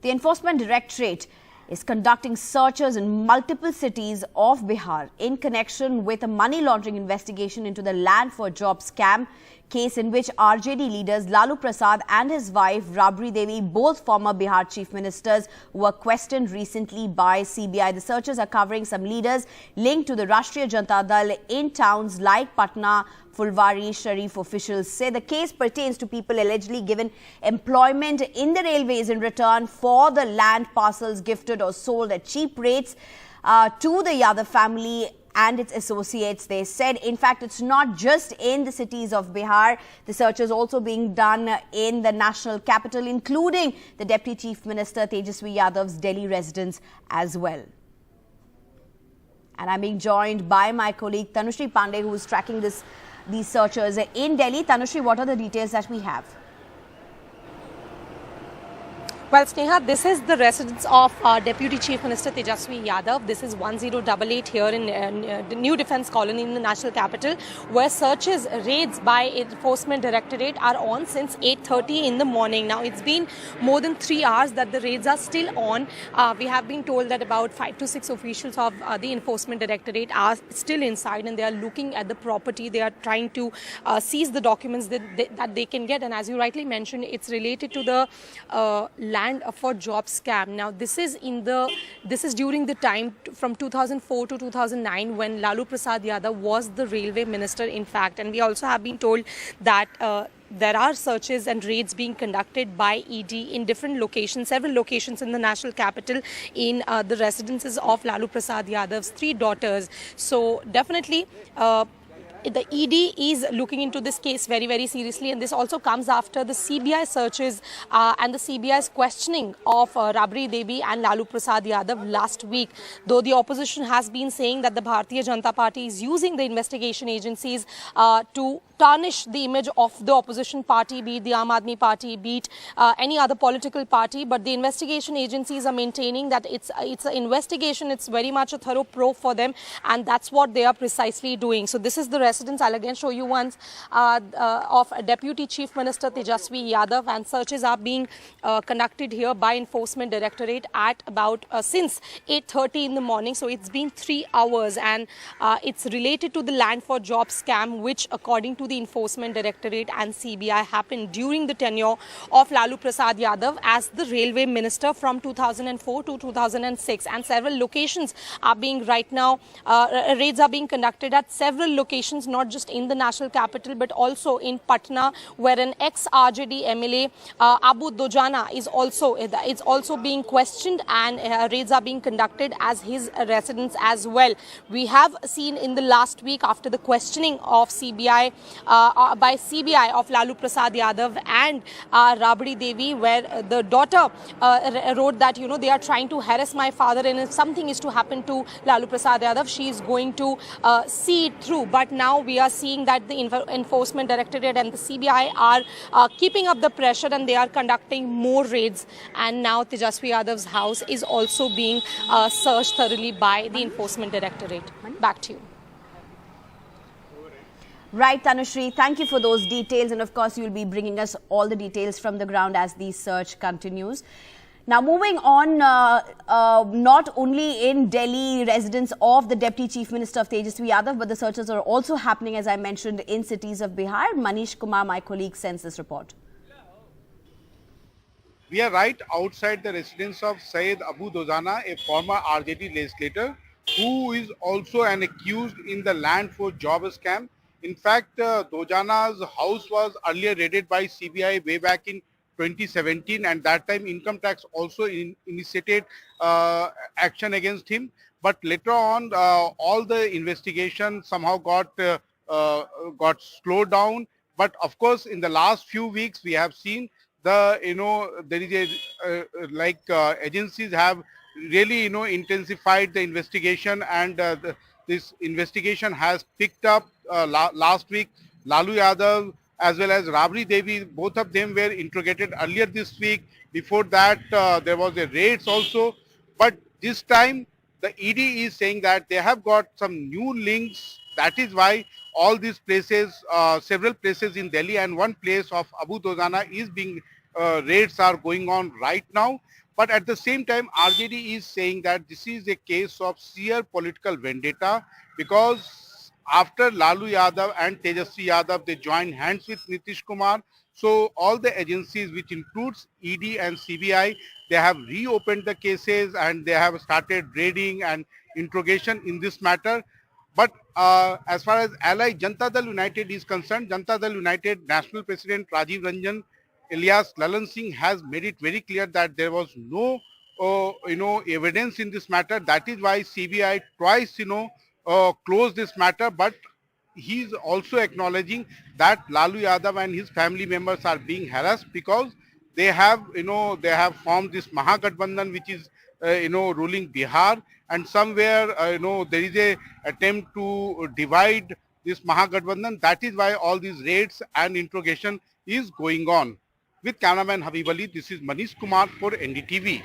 The Enforcement Directorate is conducting searches in multiple cities of Bihar in connection with a money laundering investigation into the land for job scam case in which RJD leaders Lalu Prasad and his wife Rabri Devi, both former Bihar chief ministers, were questioned recently by CBI. The searches are covering some leaders linked to the Rashtriya Janata Dal in towns like Patna, Fulwari. Sharif officials say the case pertains to people allegedly given employment in the railways in return for the land parcels gifted or sold at cheap rates to the Yadav family and its associates, they said. In fact, it's not just in the cities of Bihar. The search is also being done in the national capital, including the Deputy Chief Minister Tejashwi Yadav's Delhi residence as well. And I'm being joined by my colleague Tejashwi Pandey, who is tracking these searches in Delhi. Tejashwi, what are the details that we have? Well, Sneha, this is the residence of Deputy Chief Minister Tejashwi Yadav. This is 1088 here in the New Defence Colony in the national capital, where searches, raids by Enforcement Directorate are on since 8:30 in the morning. Now, it's been more than 3 hours that the raids are still on. We have been told that about 5 to 6 officials of the Enforcement Directorate are still inside, and they are looking at the property. They are trying to seize the documents that they can get. And as you rightly mentioned, it's related to the land for job scam. Now, this is during the time from 2004 to 2009 when Lalu Prasad Yadav was the railway minister, in fact. And we also have been told that there are searches and raids being conducted by ED in different locations, several locations in the national capital, in the residences of Lalu Prasad Yadav's 3 daughters. So definitely the ED is looking into this case very, very seriously, and this also comes after the CBI searches and the CBI's questioning of Rabri Devi and Lalu Prasad Yadav last week. Though the opposition has been saying that the Bharatiya Janata Party is using the investigation agencies to tarnish the image of the opposition party, be it the Aam Aadmi Party, be it any other political party, but the investigation agencies are maintaining that it's an investigation, it's very much a thorough probe for them, and that's what they are precisely doing. So this is the residence, I'll again show you once, of Deputy Chief Minister Tejashwi Yadav, and searches are being conducted here by Enforcement Directorate at about since 8:30 in the morning. So it's been 3 hours, and it's related to the land for job scam, which according to the Enforcement Directorate and CBI happened during the tenure of Lalu Prasad Yadav as the railway minister from 2004 to 2006. And several locations are being right now, raids are being conducted at several locations, not just in the national capital, but also in Patna, where an ex-RJD MLA, Abu Dojana, is also being questioned, and raids are being conducted as his residence as well. We have seen in the last week, after the questioning of CBI, by CBI of Lalu Prasad Yadav and Rabri Devi, where the daughter wrote that, you know, they are trying to harass my father, and if something is to happen to Lalu Prasad Yadav, she is going to see it through. But now we are seeing that the Enforcement Directorate and the CBI are keeping up the pressure, and they are conducting more raids. And now Tejashwi Yadav's house is also being searched thoroughly by the Enforcement Directorate. Back to you. Right, Tejashwi, thank you for those details. And of course, you'll be bringing us all the details from the ground as the search continues. Now, moving on, not only in Delhi, residence of the Deputy Chief Minister of Tejashwi Yadav, but the searches are also happening, as I mentioned, in cities of Bihar. Manish Kumar, my colleague, sends this report. We are right outside the residence of Syed Abu Dojana, a former RJD legislator, who is also an accused in the land for job scam. In fact, Dojana's house was earlier raided by CBI way back in 2017, and that time income tax also initiated action against him. But later on, all the investigation somehow got slowed down. But of course, in the last few weeks, we have seen there is agencies have really intensified the investigation, and this investigation has picked up. Last week, Lalu Yadav as well as Rabri Devi, both of them were interrogated earlier this week. Before that, there was a raids also. But this time, the ED is saying that they have got some new links. That is why all these places, several places in Delhi and one place of Abu Dojana is being, raids are going on right now. But at the same time, RJD is saying that this is a case of sheer political vendetta because after Lalu Yadav and Tejashwi Yadav, they joined hands with Nitish Kumar. So all the agencies, which includes ED and CBI, they have reopened the cases and they have started raiding and interrogation in this matter. But as far as ally Janata Dal United is concerned, Janata Dal United National President Rajiv Ranjan Elias Lalan Singh has made it very clear that there was no, evidence in this matter. That is why CBI twice, closed this matter. But he's also acknowledging that Lalu Yadav and his family members are being harassed because they have, they have formed this Mahagathbandhan, which is, ruling Bihar, and somewhere, there is a attempt to divide this Mahagathbandhan. That is why all these raids and interrogation is going on. With cameraman Habib Ali, this is Manish Kumar for NDTV.